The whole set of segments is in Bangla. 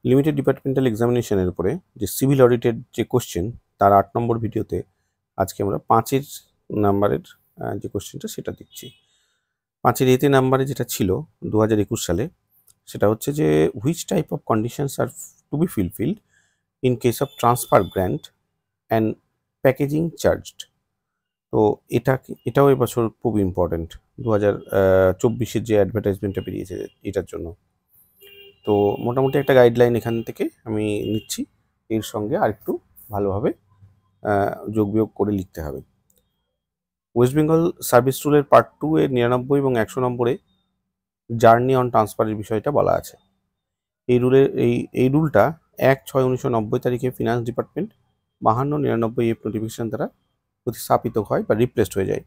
লিমিটেড ডিপার্টমেন্টাল এক্সামিনেশনের উপরে যে সিভিল অডিটের যে কোশ্চেন তার 8 নম্বর ভিডিওতে আজকে আমরা 5 নাম্বারের যে কোশ্চেনটা সেটা দিচ্ছি। 5 এতে নাম্বারে যেটা ছিল 2021 সালে সেটা হচ্ছে যে which type of conditions are to be fulfilled in case of transfer grant and packaging charged. তো এটাও এবছর খুব ইম্পর্টেন্ট 2024-এর যে অ্যাডভার্টাইজমেন্টটা বেরিয়েছে এটার জন্য। তো মোটামুটি একটা গাইডলাইন এখান থেকে আমি নিচ্ছি, এর সঙ্গে আরেকটু ভালোভাবে যোগ বিয়োগ করে লিখতে হবে। ওয়েস্ট বেঙ্গল সার্ভিস রুলের পার্ট 2 এর 99 এবং 100 নম্বরে জার্নি অন ট্রান্সফারের বিষয়টা বলা আছে। এই রুলটা 1/6/1990 তারিখে ফিনান্স ডিপার্টমেন্ট 5299 এফ নোটিফিকেশন দ্বারা প্রতিস্থাপিত হয় বা রিপ্লেসড হয়ে যায়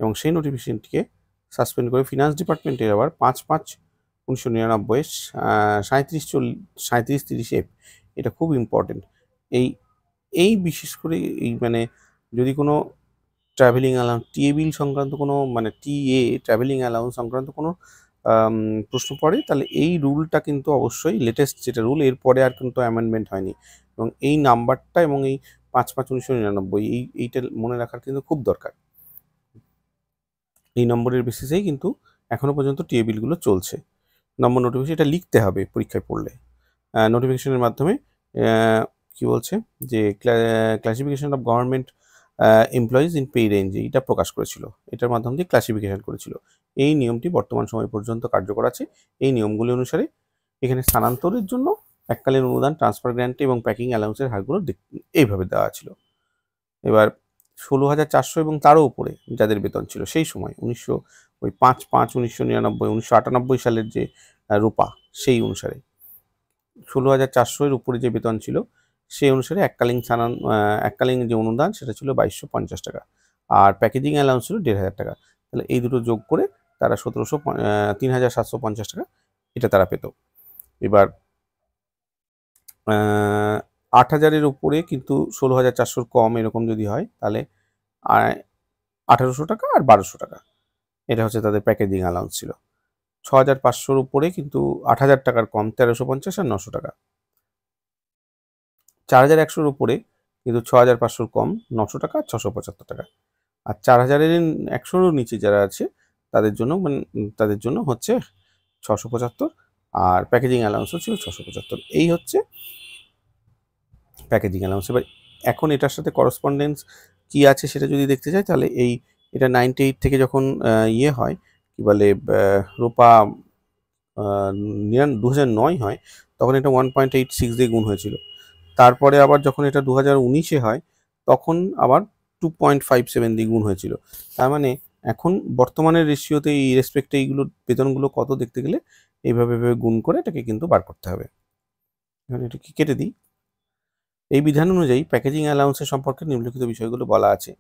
এবং সেই নোটিফিকেশনটিকে সাসপেন্ড করে ফিনান্স ডিপার্টমেন্টের আবার 5/5/1999 3730 এফ। এটা খুব ইম্পর্টেন্ট। এই বিশেষ করে এই মানে যদি কোনো ট্রাভেলিং অ্যালাউন্স টিএবিল সংক্রান্ত কোনো মানে ট্রাভেলিং অ্যালাউন্স সংক্রান্ত কোনো প্রশ্ন পড়ে তাহলে এই রুলটা কিন্তু অবশ্যই লেটেস্ট যেটা রুল এরপরে আর কিন্তু অ্যামেন্ডমেন্ট হয়নি এবং এই নাম্বারটা এবং এই 5/5/1999 এইটা মনে রাখার কিন্তু খুব দরকার। এই নম্বরের বেসিসেই কিন্তু এখনো পর্যন্ত টিএবিলগুলো চলছে। নম্বর নোটিফিকেশন এটা লিখতে হবে পরীক্ষায় পড়লে। নোটিফিকেশনের মাধ্যমে কি বলছে যে classification of government employees in pay range এটা প্রকাশ করেছিল, এটার মাধ্যম দিয়ে ক্লাসিফিকেশন করেছিল। এই নিয়মটি বর্তমান সময় পর্যন্ত কার্যকর আছে। এই নিয়মগুলি অনুসারে এখানে স্থানান্তরের জন্য এককালীন অনুদান, ট্রান্সফার গ্র্যান্টে এবং প্যাকিং অ্যালাউন্সের হারগুলো এইভাবে দেওয়া ছিল। এবার 16,400 এবং তারও উপরে যাদের বেতন ছিল সেই সময় 5/5/1999 1998 সালের যে রূপা সেই অনুসারে 16,400 এর উপরে যে বেতন ছিল সেই অনুসারে এককালীন যে অনুদান সেটা ছিল 2250 টাকা আর প্যাকেজিং অ্যালাউন্স ছিল 1500 টাকা। তাহলে এই দুটো যোগ করে তারা 3750 টাকা এটা তারা পেত। এবার 8,000-এর উপরে কিন্তু 16,400 কম এরকম যদি হয় তাহলে 1800 টাকা আর 1200 টাকা এটা হচ্ছে তাদের প্যাকেজিং অ্যালাউন্স ছিল। 6,500-র উপরে কিন্তু 8,000 টাকার কম 1350 আর 900 টাকা। 4,100-র উপরে কিন্তু 6,500-র কম 900 টাকা 675 টাকা। আর 4,100-র নিচে যারা আছে তাদের জন্য হচ্ছে 675 আর প্যাকেজিং অ্যালাউন্সও ছিল 675। এই হচ্ছে প্যাকেজিং অ্যালাউন্স। এবার এখন এটার সাথে করসপন্ডেন্স কি আছে সেটা যদি দেখতে চাই তাহলে এটা 98 থেকে যখন হয় কি বলে রূপা 2009 হয় তখন এটা 1.86 দিয়ে গুণ হয়েছিল। তারপরে আবার যখন এটা 2019-এ হয় তখন আবার 2.57 দিয়ে গুণ হয়েছিল। তার মানে এখন বর্তমানের রেশিওতে এই রেসপেক্টে এইগুলো বেতনগুলো কত দেখতে গেলে এইভাবে গুণ করে এটাকে কিন্তু বার করতে হবে। এখানে এটাকে কেটে দিই। এই বিধান অনুযায়ী প্যাকেজিং অ্যালাউন্সের সম্পর্কে নিম্নলিখিত বিষয়গুলো বলা আছে।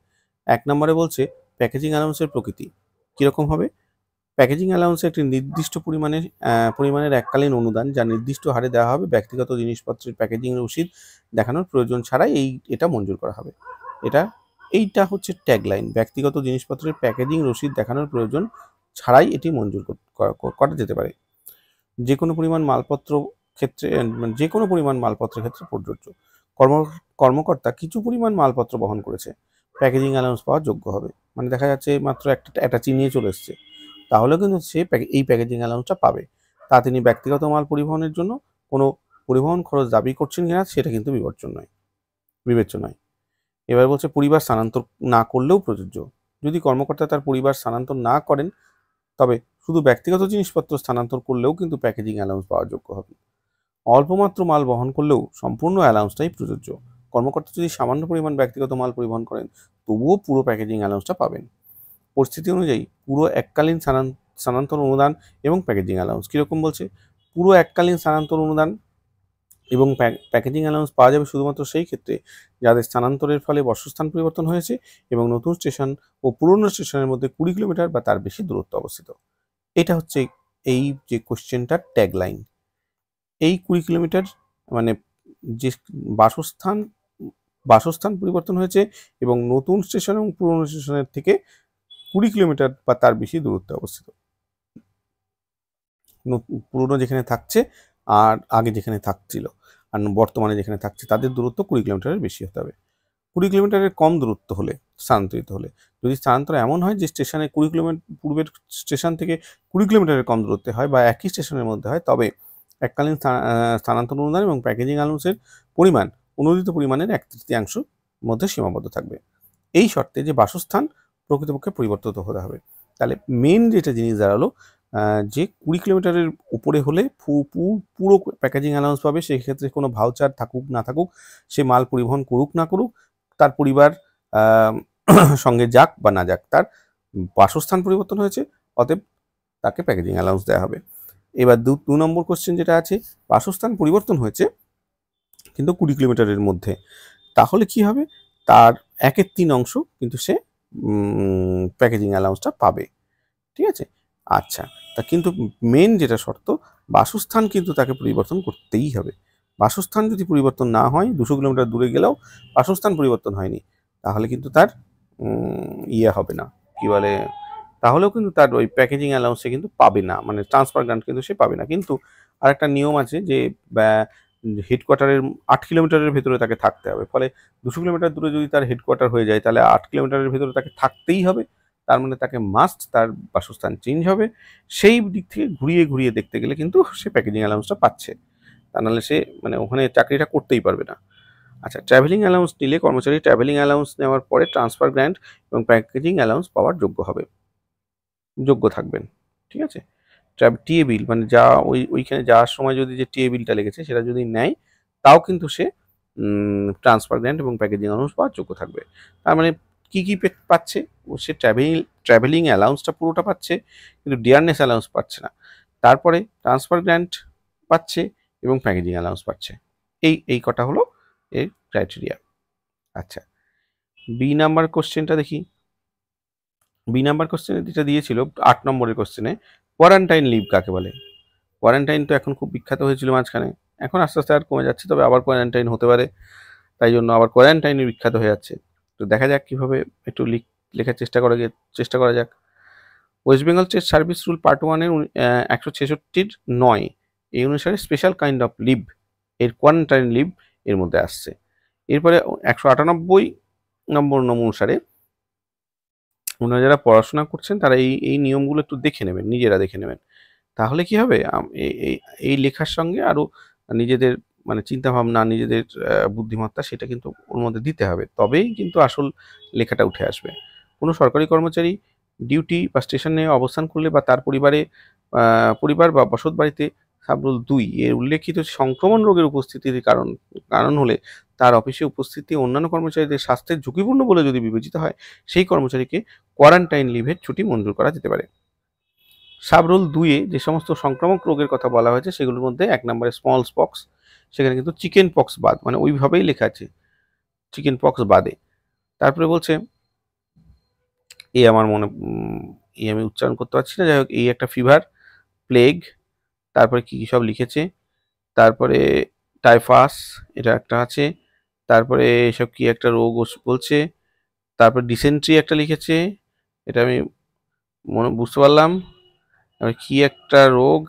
1 নম্বরে বলছে প্যাকেজিং অ্যালাউন্সের প্রকৃতি কীরকম হবে। প্যাকেজিং অ্যালাউন্সে একটি নির্দিষ্ট পরিমাণের এককালীন অনুদান যা নির্দিষ্ট হারে দেওয়া হবে ব্যক্তিগত জিনিসপত্রের প্যাকেজিং রসিদ দেখানোর প্রয়োজন ছাড়াই এটা মঞ্জুর করা হবে। এইটা হচ্ছে ট্যাগলাইন, ব্যক্তিগত জিনিসপত্রের প্যাকেজিং রসিদ দেখানোর প্রয়োজন ছাড়াই এটি মঞ্জুর করা যেতে পারে। যে কোনো পরিমাণ মালপত্রের ক্ষেত্রে প্রযোজ্য। কর্মকর্তা কিছু পরিমাণ মালপত্র বহন করেছে প্যাকেজিং অ্যালাউন্স পাওয়ার যোগ্য হবে। মানে দেখা যাচ্ছে মাত্র একটা চিনিয়ে চলে এসছে তাহলেও কিন্তু সে এই প্যাকেজিং অ্যালাউন্সটা পাবে। তা তিনি ব্যক্তিগত মাল পরিবহনের জন্য কোনো পরিবহন খরচ দাবি করছেন কিনা সেটা কিন্তু বিবেচ্য নয়। এবার বলছে পরিবার স্থানান্তর না করলেও প্রযোজ্য। যদি কর্মকর্তা তার পরিবার স্থানান্তর না করেন তবে শুধু ব্যক্তিগত জিনিসপত্র স্থানান্তর করলেও কিন্তু প্যাকেজিং অ্যালাউন্স পাওয়ার যোগ্য হবে। অল্পমাত্র মাল বহন করলেও সম্পূর্ণ অ্যালাউন্সটাই প্রযোজ্য। কর্মকর্তা যদি সামান্য পরিমাণ ব্যক্তিগত মাল পরিবহন করেন তবুও পুরো প্যাকেজিং অ্যালাউন্সটা পাবেন। পরিস্থিতি অনুযায়ী পুরো এককালীন স্থানান্তর অনুদান এবং প্যাকেজিং অ্যালাউন্স কীরকম বলছে। পুরো এককালীন স্থানান্তর অনুদান এবং প্যাকেজিং অ্যালাউন্স পাওয়া যাবে শুধুমাত্র সেই ক্ষেত্রে যাদের স্থানান্তরের ফলে বাসস্থান পরিবর্তন হয়েছে এবং নতুন স্টেশন ও পুরনো স্টেশনের মধ্যে 20 কিলোমিটার বা তার বেশি দূরত্ব অবস্থিত। এটা হচ্ছে এই যে কোশ্চেনটার ট্যাগলাইন। এই 20 কিলোমিটার মানে যে বাসস্থান পরিবর্তন হয়েছে এবং নতুন স্টেশন এবং পুরনো স্টেশনের থেকে 20 কিলোমিটার বা তার বেশি দূরত্বে অবস্থিত। পুরনো যেখানে থাকছে আর আগে যেখানে থাকছিল আর বর্তমানে যেখানে থাকছে তাদের দূরত্ব 20 কিলোমিটারের বেশি হতে হবে। 20 কিলোমিটারের কম দূরত্ব হলে স্থানান্তরিত হলে, যদি স্থানান্তর এমন হয় যে স্টেশনে 20 কিলোমিটার পূর্বের স্টেশন থেকে 20 কিলোমিটারের কম দূরত্বে হয় বা একই স্টেশনের মধ্যে হয়, তবে এককালীন স্থানান্তর অনুদান এবং প্যাকেজিং অ্যালাউন্সের পরিমাণ অনুমোদিত পরিমাণের 1/3 মধ্যে সীমাবদ্ধ থাকবে। এই শর্তে যে বাসস্থান প্রকৃতপক্ষে পরিবর্তিত হতে হবে। তাহলে মেন যেটা জিনিস দাঁড়ালো, যে 20 কিলোমিটারের উপরে হলে পুরো প্যাকেজিং অ্যালাউন্স পাবে। সেক্ষেত্রে কোনো ভাউচার থাকুক না থাকুক, সে মাল পরিবহন করুক না করুক, তার পরিবার সঙ্গে যাক বা না যাক, তার বাসস্থান পরিবর্তন হয়েছে, অতএব তাকে প্যাকেজিং অ্যালাউন্স দেওয়া হবে। এবার 2 নম্বর কোশ্চেন যেটা আছে, বাসস্থান পরিবর্তন হয়েছে কিন্তু 20 কিলোমিটারের মধ্যে, তাহলে কি হবে, তার 1/3 কিন্তু সে প্যাকেজিং অ্যালাউন্সটা পাবে। ঠিক আছে, আচ্ছা, তা কিন্তু মেন যেটা শর্ত, বাসস্থান কিন্তু তাকে পরিবর্তন করতেই হবে। বাসস্থান যদি পরিবর্তন না হয়, 200 কিলোমিটার দূরে গেলেও বাসস্থান পরিবর্তন হয়নি, তাহলে কিন্তু তার ইয়ে হবে না, কি বলে, তাহলেও কিন্তু তার ওই প্যাকেজিং অ্যালাউন্সে কিন্তু পাবে না, মানে ট্রান্সফার গ্রান্ট কিন্তু সে পাবে না। কিন্তু আরেকটা নিয়ম আছে যে হেডকোয়ার্টারের 8 কিলোমিটারের ভেতরে তাকে থাকতে হবে। ফলে 200 কিলোমিটার দূরে যদি তার হেডকোয়ার্টার হয়ে যায়, তাহলে 8 কিলোমিটারের ভেতরে তাকে থাকতেই হবে। তার মানে তাকে মাস্ট তার বাসস্থান চেঞ্জ হবে। সেই দিক থেকে ঘুরিয়ে ঘুরিয়ে দেখতে গেলে কিন্তু সে প্যাকেজিং অ্যালাউন্সটা পাচ্ছে, তা নাহলে সে মানে ওখানে চাকরিটা করতেই পারবে না। আচ্ছা, ট্রাভেলিং অ্যালাউন্স নিলে কর্মচারী ট্রাভেলিং অ্যালাউন্স নেওয়ার পরে ট্রান্সফার গ্র্যান্ট এবং প্যাকেজিং অ্যালাউন্স পাওয়ার যোগ্য থাকবেন। ঠিক আছে, টিএ বিল মানে যা ওইখানে যাওয়ার সময় যদি যে টিএ বিলটা লেগেছে সেটা যদি নেয়, তাও কিন্তু সে ট্রান্সফার গ্র্যান্ট এবং প্যাকেজিং অ্যালাউন্স পাওয়ার যোগ্য থাকবে। তার মানে কি কি পাচ্ছে, ও সে ট্রাভেলিং অ্যালাউন্সটা পুরোটা পাচ্ছে, কিন্তু ডিয়ারনেস অ্যালাউন্স পাচ্ছে না। তারপরে ট্রান্সফার গ্র্যান্ট পাচ্ছে এবং প্যাকেজিং অ্যালাউন্স পাচ্ছে। এই কটা হলো এর ক্রাইটেরিয়া। আচ্ছা, বি নাম্বার কোশ্চেনটা দেখি। বি নাম্বার কোশ্চেনে যেটা দিয়েছিল 8 নম্বরের কোশ্চেনে, কোয়ারেন্টাইন লিভ কাকে বলে। কোয়ারেন্টাইন তো এখন খুব বিখ্যাত হয়েছিল মাঝখানে, এখন আস্তে আস্তে আর কমে যাচ্ছে, তবে আবার কোয়ারেন্টাইন হতে পারে, তাই জন্য আবার কোয়ারেন্টাইনে বিখ্যাত হয়ে যাচ্ছে। তো দেখা যাক কীভাবে একটু লেখার চেষ্টা করা যাক। West Bengal state service rule part 1-এর 166 9 এই অনুসারে স্পেশাল কাইন্ড অফ লিভ এর কোয়ারেন্টাইন লিভ এর মধ্যে আসছে। এরপরে 198 নম্বর অনুসারে ওনারা যারা পড়াশোনা করছেন তারা এই নিয়মগুলো একটু দেখে নেবেন, নিজেরা দেখে নেবেন। তাহলে কি হবে, এই লেখার সঙ্গে আরও নিজেদের মানে চিন্তাভাবনা, নিজেদের বুদ্ধিমত্তা, সেটা কিন্তু ওর মধ্যে দিতে হবে, তবেই কিন্তু আসল লেখাটা উঠে আসবে। কোনো সরকারি কর্মচারী ডিউটি বা স্টেশনে অবস্থান করলে বা তার পরিবার বা বসত বাড়িতে সাবরুল 2 এর উল্লেখিত সংক্রমণ রোগের উপস্থিতির কারণ হলে তার অফিসে উপস্থিতি অন্যান্য কর্মচারীদের স্বাস্থ্যের ঝুঁকিপূর্ণ বলে যদি বিবেচিত হয়, সেই কর্মচারীকে কোয়ারেন্টাইন লিভের ছুটি মঞ্জুর করা যেতে পারে। সাবরুল 2-এ যে সমস্ত সংক্রামক রোগের কথা বলা হয়েছে সেগুলোর মধ্যে 1 নম্বরে স্মল পক্স, সেখানে কিন্তু চিকেন পক্স বাদ, মানে ওইভাবেই লেখা আছে চিকেন পক্স বাদে। তারপরে বলছে আমার মনে আমি উচ্চারণ করতে পারছি না, যাই হোক, এই একটা ফিভার, প্লেগ, তারপরে কি সব লিখেছে, তারপরে টাইফাস এটা একটা আছে, তারপরে এসব কি একটা রোগ বলছে, তারপরে ডিসেন্ট্রি একটা লিখেছে, এটা আমি বুঝতে পারলাম, কি একটা রোগ,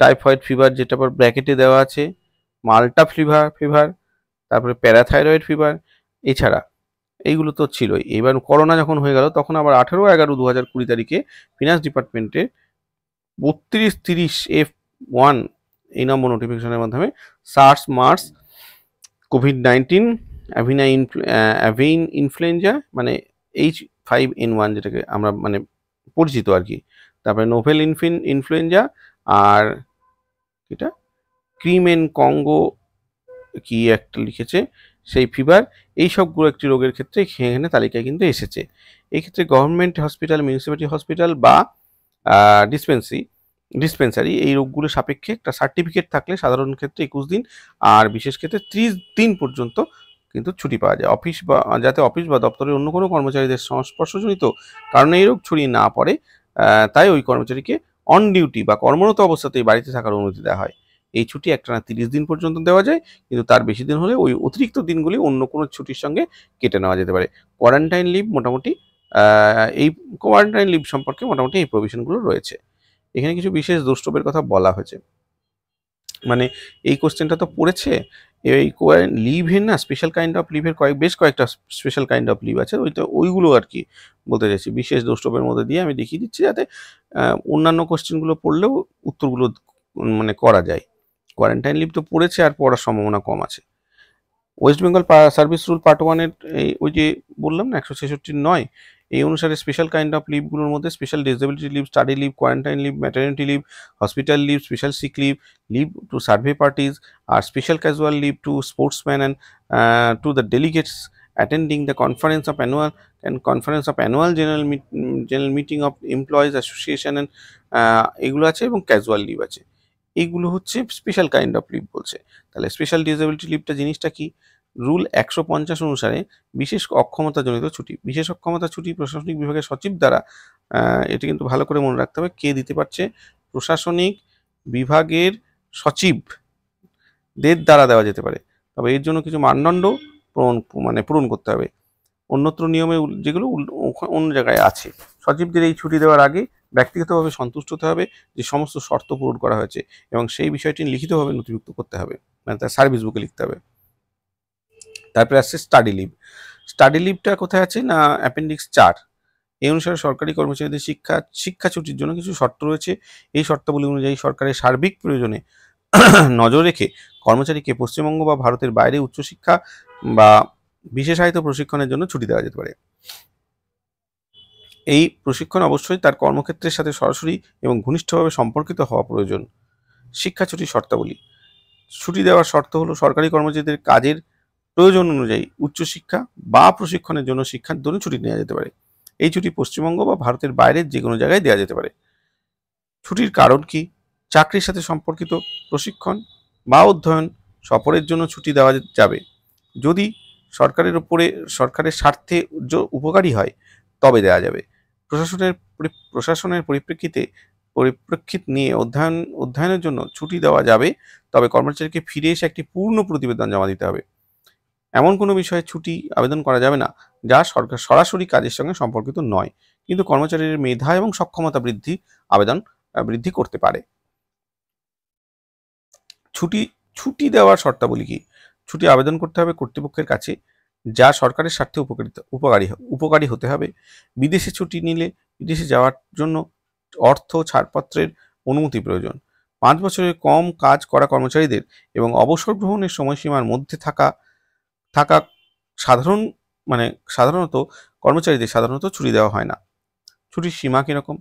টাইফয়েড ফিভার যেটা আবার ব্র্যাকেটে দেওয়া আছে, মাল্টা ফিভার, তারপরে প্যারাথাইরয়েড ফিভার, এছাড়া এইগুলো তো ছিলই। এবার করোনা যখন হয়ে গেল তখন আবার 18/11/2020 তারিখে ফিনান্স ডিপার্টমেন্টে 3230F1 এই নম্বর নোটিফিকেশনের মাধ্যমে সার্স, মার্স, কোভিড-19, অ্যাভিয়ান ইনফ্লুয়েঞ্জা মানে H5N1 যেটাকে আমরা মানে পরিচিত আর কি, তারপরে নোভেল ইনফ্লুয়েঞ্জা, আর এটা ক্রিমেন কঙ্গো কি একটা লিখেছে সেই ফিভার, এই সবগুলো একটি রোগের ক্ষেত্রে এখানে তালিকায় কিন্তু এসেছে। এই ক্ষেত্রে গভর্নমেন্ট হসপিটাল, মিউনিসিপ্যালিটি হসপিটাল বা ডিসপেন্সারি এই রোগগুলো সাপেক্ষে একটা সার্টিফিকেট থাকলে সাধারণ ক্ষেত্রে 21 দিন আর বিশেষ ক্ষেত্রে 30 দিন পর্যন্ত কিন্তু ছুটি পাওয়া যায়। যাতে অফিস বা দপ্তরের অন্য কোনো কর্মচারীদের সংস্পর্শজনিত কারণে এই রোগ ছড়িয়ে না পড়ে, তাই ওই কর্মচারীকে অন ডিউটি বা কর্মরত অবস্থাতেই বাড়িতে থাকার অনুমতি দেওয়া হয়। এই ছুটি একটানা 30 দিন পর্যন্ত দেওয়া যায়, কিন্তু তার বেশি দিন হলে ওই অতিরিক্ত দিনগুলি অন্য কোনো ছুটির সঙ্গে কেটে নেওয়া যেতে পারে। কোয়ারেন্টাইন লিভ মোটামুটি এই কোয়ারেন্টাইন লিভ সম্পর্কে মোটামুটি এই প্রভিশনগুলো রয়েছে। এখানে কিছু বিশেষ দ্রষ্টব্যের কথা বলা হয়েছে। মানে এই কোশ্চেনটা তো পড়েছে, এই লিভের না স্পেশাল কাইন্ড অফ লিভের বেশ কয়েকটা স্পেশাল কাইন্ড অফ লিভ আছে, ওইগুলো আর কি বলতে চাইছি, বিশেষ দ্রষ্টব্যের মধ্যে দিয়ে আমি দেখিয়ে দিচ্ছি, যাতে অন্যান্য কোশ্চেনগুলো পড়লেও উত্তরগুলো মানে করা যায়। কোয়ারেন্টাইন লিভ তো পড়েছে আর পড়ার সম্ভাবনা কম আছে। West Bengal service rule part 1-এর ওই যে বললাম না 166 এই অনুসারে স্পেশাল কাইন্ড অফ লিভগুলোর মধ্যে special disability leave, study leave, quarantine leave, maternity leave, hospital leave, special sick leave, leave to survey parties, আর special casual leave to sportsman and to the delegates attending the conference of annual general meeting of employees association and এগুলো আছে, এবং ক্যাজুয়াল লিভ আছে। এইগুলো হচ্ছে স্পেশাল কাইন্ড অফ লিভ বলছে। তাহলে স্পেশাল ডিসেবিলিটি লিভটা জিনিসটা কি? রুল 150 অনুসারে বিশেষ অক্ষমতাজনিত ছুটি, বিশেষ অক্ষমতা ছুটি প্রশাসনিক বিভাগের সচিব দ্বারা, এটা কিন্তু ভালো করে মনে রাখতে হবে, কে দিতে পারছে? প্রশাসনিক বিভাগের সচিবদের দ্বারা দেওয়া যেতে পারে, তবে এর জন্য কিছু মানদণ্ড পূরণ করতে হবে। অন্যত্র নিয়মে যেগুলো অন্য জায়গায় আছে। সচিবদের এই ছুটি দেওয়ার আগে ব্যক্তিগতভাবে সন্তুষ্ট হতে হবে যে সমস্ত শর্ত পূরণ করা হয়েছে, এবং সেই বিষয়টি লিখিতভাবে নথিভুক্ত করতে হবে, মানে তার সার্ভিস বুকে লিখতে হবে। তারপরে আসছে স্টাডি লিভ। স্টাডি লিভটা কোথায় আছে না অ্যাপেন্ডিক্স 4। এই অনুসারে সরকারি কর্মচারীদের শিক্ষা ছুটির জন্য কিছু শর্ত রয়েছে। এই শর্তাবলী অনুযায়ী সরকারের সার্বিক প্রয়োজনে নজর রেখে কর্মচারীকে পশ্চিমবঙ্গ বা ভারতের বাইরে উচ্চশিক্ষা বা বিশেষায়িত প্রশিক্ষণের জন্য ছুটি দেওয়া যেতে পারে। এই প্রশিক্ষণ অবশ্যই তার কর্মক্ষেত্রের সাথে সরাসরি এবং ঘনিষ্ঠভাবে সম্পর্কিত হওয়া প্রয়োজন। শিক্ষা ছুটির শর্তাবলী। ছুটি দেওয়ার শর্ত হলো সরকারি কর্মচারীদের কাজের প্রয়োজন অনুযায়ী উচ্চশিক্ষা বা প্রশিক্ষণের জন্য শিক্ষার জন্য ছুটি নেওয়া যেতে পারে। এই ছুটি পশ্চিমবঙ্গ বা ভারতের বাইরের যে কোনো জায়গায় দেওয়া যেতে পারে। ছুটির কারণ কি? চাকরির সাথে সম্পর্কিত, প্রশিক্ষণ বা অধ্যয়ন সফরের জন্য ছুটি দেওয়া যাবে। যদি সরকারের স্বার্থে উপকারী হয় তবে দেওয়া যাবে। প্রশাসনের পরিপ্রেক্ষিত নিয়ে অধ্যয়নের জন্য ছুটি দেওয়া যাবে, তবে কর্মচারীকে ফিরে এসে একটি পূর্ণ প্রতিবেদন জমা দিতে হবে। এমন কোনো বিষয়ে ছুটি আবেদন করা যাবে না যা সরকার সরাসরি কাজের সঙ্গে সম্পর্কিত নয়, কিন্তু কর্মচারীর মেধা এবং সক্ষমতা বৃদ্ধি করতে পারে। ছুটি দেওয়ার শর্তাবলী কি? ছুটি আবেদন করতে হবে কর্তৃপক্ষের কাছে, যা সরকারের স্বার্থে উপকারী হতে হবে। বিদেশে ছুটি নিলে বিদেশে যাওয়ার জন্য অর্থ ছাড়পত্রের অনুমতি প্রয়োজন। 5 বছরের কম কাজ করা কর্মচারীদের এবং অবসর গ্রহণের সময়সীমার মধ্যে থাকা সাধারণত কর্মচারীদের ছুটি দেওয়া হয় না। ছুটির সীমা কিরকম?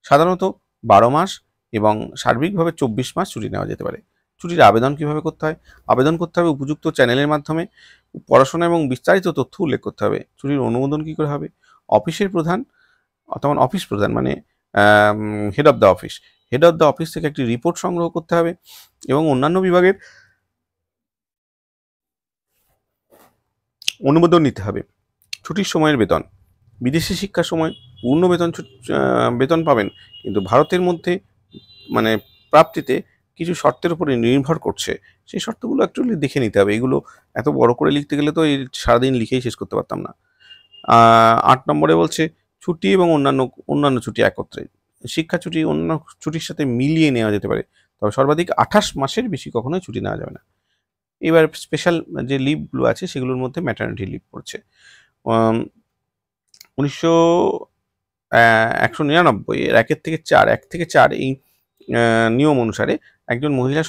সাধারণত 12 মাস এবং সার্বিকভাবে 24 মাস ছুটি নেওয়া যেতে পারে। ছুটির আবেদন কিভাবে করতে হয়? আবেদন করতে হবে উপযুক্ত চ্যানেলের মাধ্যমে। পড়াশোনা এবং বিস্তারিত তথ্য উল্লেখ করতে হবে। ছুটির অনুমোদন কি করে হবে? অফিস প্রধান মানে হেড অফ দ্য অফিস থেকে একটি রিপোর্ট সংগ্রহ করতে হবে, এবং অন্যান্য বিভাগের অনুমোদন নিতে হবে। ছুটির সময়ের বেতন। বিদেশি শিক্ষার সময় পূর্ণ বেতন পাবেন, কিন্তু ভারতের মধ্যে মানে প্রাপ্তিতে কিছু শর্তের উপরে নির্ভর করছে। সেই শর্তগুলো অ্যাকচুয়ালি দেখে নিতে হবে। এগুলো এত বড় করে লিখতে গেলে তো এই সারাদিন লিখেই শেষ করতে পারতাম না। 8 নম্বরে বলছে ছুটি এবং অন্যান্য ছুটি একত্রে। শিক্ষা ছুটি অন্য ছুটির সাথে মিলিয়ে নেওয়া যেতে পারে, তবে সর্বাধিক 28 মাসের বেশি কখনোই ছুটি নেওয়া যাবে না। এবার স্পেশাল যে লিভগুলো আছে সেগুলোর মধ্যে ম্যাটারনিটি লিভ পড়ছে। 199 এর 1 থেকে 4 এই নিয়ম অনুসারে একজন মহিলা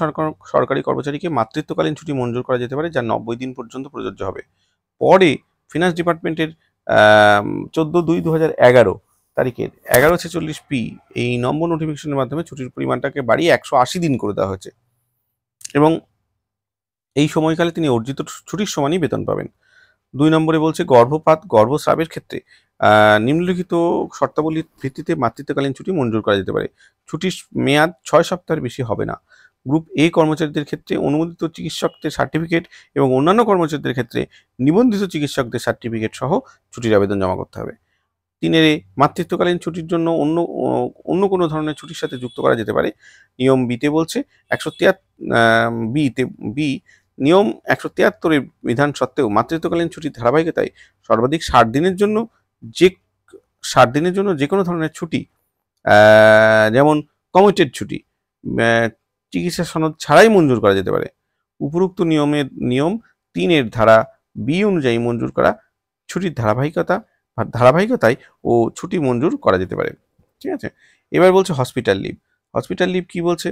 সরকারি কর্মচারীকে মাতৃত্বকালীন ছুটি মঞ্জুর করা যেতে পারে, যা 90 দিন পর্যন্ত প্রযোজ্য হবে। পরে ফিনান্স ডিপার্টমেন্টের 14/2/2011 তারিখের 1146P এই নম্বর নোটিফিকেশনের মাধ্যমে ছুটির পরিমাণটাকে বাড়িয়ে 180 দিন করে দেওয়া হয়েছে, এবং এই সময়কালে তিনি অর্জিত ছুটির সমানই বেতন পাবেন। 2 নম্বরে বলছে গর্ভস্রাবের ক্ষেত্রে নিম্নলিখিত শর্তাবলীর ভিত্তিতে মাতৃত্বকালীন ছুটি মঞ্জুর করা যেতে পারে। ছুটির মেয়াদ 6 সপ্তাহের বেশি হবে না। গ্রুপ এ কর্মচারীদের ক্ষেত্রে অনুমোদিত চিকিৎসকদের সার্টিফিকেট এবং অন্যান্য কর্মচারীদের ক্ষেত্রে নিবন্ধিত চিকিৎসকদের সার্টিফিকেট সহ ছুটির আবেদন জমা করতে হবে। 3 মাতৃত্বকালীন ছুটির জন্য অন্য কোনো ধরনের ছুটির সাথে যুক্ত করা যেতে পারে। নিয়ম বিতে বলছে 173 নিয়ম 173 এর বিধান সত্ত্বেও মাতৃত্বকালীন ছুটির ধারাবাহিকতায় সর্বাধিক 60 দিনের জন্য যে কোনো ধরনের ছুটি, যেমন কমিউটেড ছুটি, চিকিৎসা সনদ ছাড়াই মঞ্জুর করা যেতে পারে। উপরোক্ত নিয়ম 3 ধারা বি অনুযায়ী মঞ্জুর করা ছুটির ধারাবাহিকতায় ও ছুটি মঞ্জুর করা যেতে পারে। ঠিক আছে, এবার বলছে হসপিটাল লিভ। হসপিটাল লিভ কি বলছে?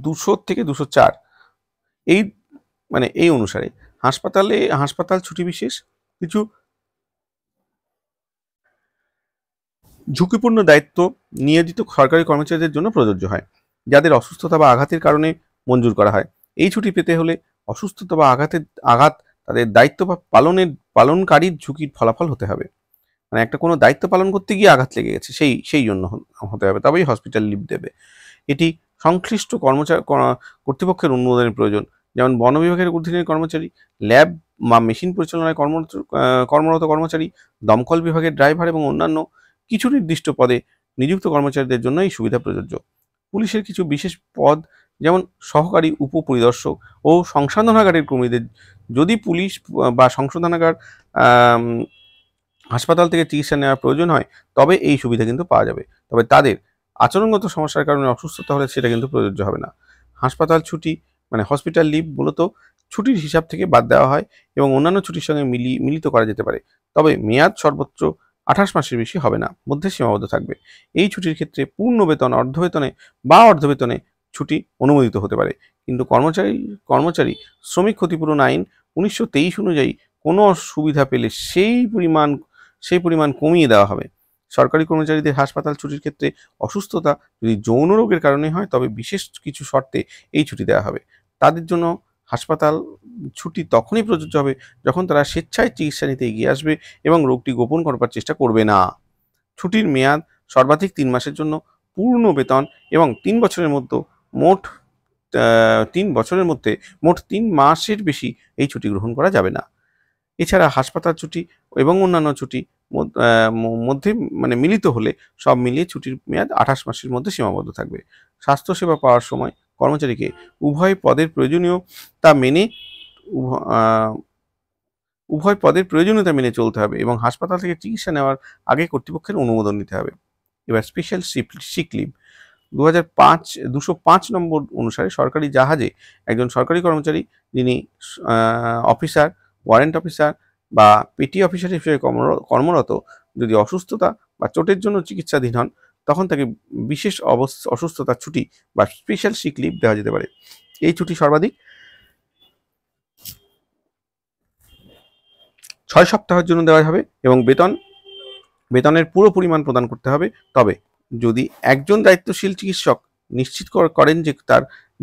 200 থেকে 204 এই এই অনুসারে হাসপাতাল ছুটি বিশেষ কিছু ঝুঁকিপূর্ণ দায়িত্ব নিয়োজিত সরকারি কর্মচারীদের জন্য প্রযোজ্য হয়, যাদের অসুস্থতা বা আঘাতের কারণে মঞ্জুর করা হয়। এই ছুটি পেতে হলে অসুস্থতা বা আঘাত তাদের দায়িত্ব বা পালনকারীর ঝুঁকির ফলাফল হতে হবে। একটা কোনো দায়িত্ব পালন করতে গিয়ে আঘাত লেগে গেছে, সেই জন্য হতে হবে, তবেই হসপিটাল লিভ দেবে। এটি সংশ্লিষ্ট কর্তৃপক্ষের অনুমোদনের প্রয়োজন, যেমন বন বিভাগের অধীনের কর্মচারী, ল্যাব বা মেশিন পরিচালনায় কর্মরত কর্মচারী, দমকল বিভাগের ড্রাইভার এবং অন্যান্য কিছু নির্দিষ্ট পদে নিযুক্ত কর্মচারীদের জন্য এই সুবিধা প্রযোজ্য। পুলিশের কিছু বিশেষ পদ, যেমন সহকারী উপপরিদর্শক ও সংশোধনাগারের কর্মীদের যদি পুলিশ বা সংশোধনাগার হাসপাতাল থেকে চিকিৎসা নেওয়ার প্রয়োজন হয়, তবে এই সুবিধা কিন্তু পাওয়া যাবে। তবে তাদের আচরণগত সমস্যার কারণে অসুস্থতা হলে সেটা কিন্তু প্রযোজ্য হবে না। হাসপাতাল ছুটি হসপিটাল লিভ মূলত ছুটির হিসাব থেকে বাদ দেওয়া হয় এবং অন্যান্য ছুটির সঙ্গে মিলিত করা যেতে পারে, তবে মেয়াদ সর্বোচ্চ 28 মাসের বেশি হবে না, মধ্যে সীমাবদ্ধ থাকবে। এই ছুটির ক্ষেত্রে পূর্ণ বেতন, অর্ধবেতনে ছুটি অনুমোদিত হতে পারে, কিন্তু কর্মচারী শ্রমিক ক্ষতিপূরণ আইন 1923 অনুযায়ী কোনো সুবিধা পেলে সেই পরিমাণ কমিয়ে দেওয়া হবে। সরকারি কর্মচারীদের হাসপাতাল ছুটির ক্ষেত্রে অসুস্থতা যদি যৌন রোগের কারণে হয়, তবে বিশেষ কিছু শর্তে এই ছুটি দেওয়া হবে। তাদের জন্য হাসপাতাল ছুটি তখনই প্রযোজ্য হবে যখন তারা স্বেচ্ছায় চিকিৎসা নিতে এগিয়ে আসবে এবং রোগটি গোপন করবার চেষ্টা করবে না। ছুটির মেয়াদ সর্বাধিক 3 মাসের জন্য পূর্ণ বেতন এবং 3 বছরের মধ্যে মোট 3 মাসের বেশি এই ছুটি গ্রহণ করা যাবে না। এছাড়া হাসপাতাল ছুটি এবং অন্যান্য ছুটি মধ্যে মিলিত হলে সব মিলিয়ে ছুটির মেয়াদ 28 মাসের মধ্যে সীমাবদ্ধ থাকবে। স্বাস্থ্যসেবা পাওয়ার সময় কর্মচারীকে উভয় পদের প্রয়োজনীয়তা মেনে চলতে হবে এবং হাসপাতাল থেকে চিকিৎসা নেওয়ার আগে কর্তৃপক্ষের অনুমোদন নিতে হবে। এবার স্পেশাল সিক লিভ 205 নম্বর অনুসারে সরকারি জাহাজে একজন সরকারি কর্মচারী যিনি অফিসার, ওয়ারেন্ট অফিসার বা পেটি অফিসার হিসেবে কর্মরত যদি অসুস্থতা বা চোটের জন্য চিকিৎসাধীন হন, তখন তাকে বিশেষ অসুস্থতার ছুটি বা স্পেশাল সিক লিভ দেওয়া যেতে পারে। এই ছুটি সর্বাধিক 6 সপ্তাহের জন্য দেওয়া হবে এবং বেতনের পুরো পরিমাণ প্রদান করতে হবে। তবে যদি একজন দায়িত্বশীল চিকিৎসক নিশ্চিত করেন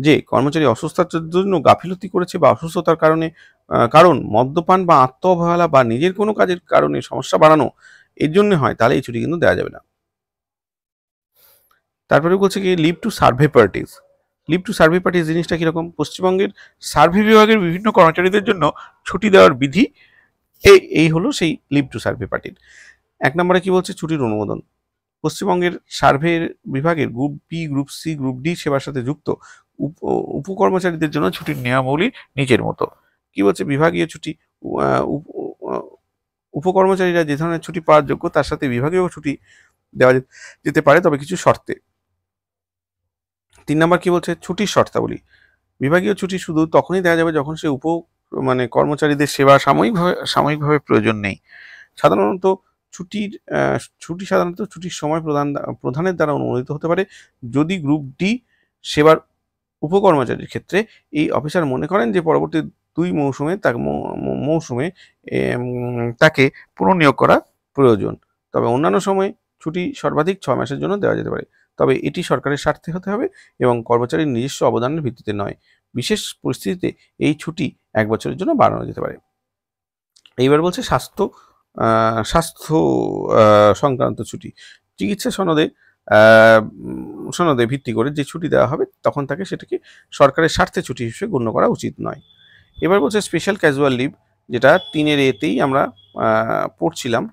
যে কর্মচারী অসুস্থতার জন্য গাফিলতি করেছে বা অসুস্থতার কারণ মদ্যপান বা আত্ম অবহেলা বা নিজের কোনো কাজের কারণে সমস্যা বাড়ানো এর জন্য হয়, তাহলে এই ছুটি কিন্তু দেওয়া যাবে না। তারপরে বলছে কি leave to survey parties. Leave to survey parties জিনিসটা কিরকম? পশ্চিমবঙ্গের সার্ভে বিভাগের বিভিন্ন কর্মচারীদের জন্য ছুটি দেওয়ার বিধি এই হলো সেই লিভ টু সার্ভে পার্টির। 1 নম্বরে কি বলছে? ছুটির অনুমোদন। পশ্চিমবঙ্গের সার্ভে বিভাগের group B, group C, group D সেবার সাথে যুক্ত উপকর্মচারীদের জন্য ছুটির নিয়মাবলী নিচের মতো। কি বলছে? বিভাগীয় ছুটি, উপকর্মচারীরা যে ধরনের ছুটি পাওয়ার যোগ্য তার সাথে বিভাগীয় ছুটি দেওয়া যেতে পারে, তবে কিছু শর্তে। 3 নম্বর কি বলছে? ছুটির শর্তাবলী। বিভাগীয় ছুটি শুধু তখনই দেওয়া যাবে যখন সে কর্মচারীদের সেবা সাময়িকভাবে প্রয়োজন নেই। সাধারণত ছুটির সময় প্রধানের দ্বারা অনুমোদিত হতে পারে যদি গ্রুপ ডি সেবার উপকর্মচারীর ক্ষেত্রে এই অফিসার মনে করেন যে পরবর্তী 2 মৌসুমে তাকে পুনর্নিয়োগ করা প্রয়োজন। তবে অন্যান্য সময় ছুটি সর্বাধিক 6 মাসের জন্য দেওয়া যেতে পারে, তবে এটি সরকারের স্বার্থে হতে হবে এবং কর্মচারীর নিজস্ব অবদানের ভিত্তিতে নয়। বিশেষ পরিস্থিতিতে এই ছুটি 1 বছরের জন্য বাড়ানো যেতে পারে। এইবার বলছে স্বাস্থ্য সংক্রান্ত ছুটি। চিকিৎসা সনদে ভিত্তি করে যে ছুটি দেওয়া হবে তখন সেটাকে সরকারের স্বার্থে ছুটি হিসেবে গণ্য করা উচিত নয়। এবার বলছে স্পেশাল ক্যাজুয়াল লিভ, যেটা 3 এতেই আমরা পড়ছিলাম,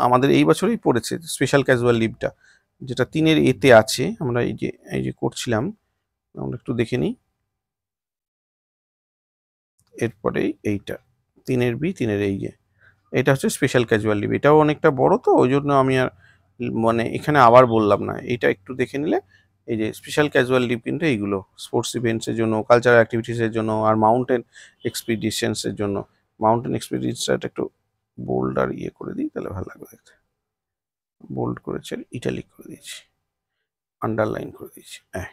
আমাদের এই বছরই পড়েছে স্পেশাল ক্যাজুয়াল লিভটা, যেটা 3 এতে আছে। আমরা এই যে করছিলাম, আমরা একটু দেখে নিই। এরপরেই এইটা 3 বি, 3 এই যে এটা হচ্ছে স্পেশাল ক্যাজুয়াল লিভ। এটাও অনেকটা বড়, তো ওই জন্য আমি আর এখানে আবার বললাম না, এইটা একটু দেখে নিলে এই যে স্পেশাল ক্যাজুয়াল লিভ কিন্তু এইগুলো স্পোর্টস ইভেন্টসের জন্য, কালচারাল অ্যাক্টিভিটিসের জন্য, আর মাউন্টেন এক্সপিডিশনসের জন্য। মাউন্টেন এক্সপিডিশনসটা একটু বোল্ড আর ইয়ে করে দিই, তাহলে ভালো লাগবে দেখতে। বোল্ড করেছে, ইটালিক করে দিয়েছি, আন্ডারলাইন করে দিয়েছি। হ্যাঁ,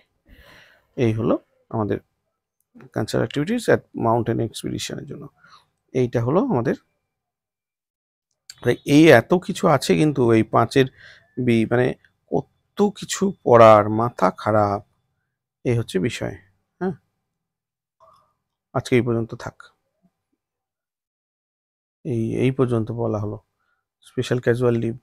এই হলো আমাদের কালচারাল অ্যাক্টিভিটিস অ্যাট মাউন্টেন এক্সপিডিশনের জন্য। এইটা হলো আমাদের, এই এত কিছু আছে কিন্তু এই 5-এর বি, মানে কত কিছু পড়ার, মাথা খারাপ, এই হচ্ছে বিষয়। হ্যাঁ, আজকে এই পর্যন্ত থাক। এই পর্যন্ত বলা হলো স্পেশাল ক্যাজুয়াল লিভ।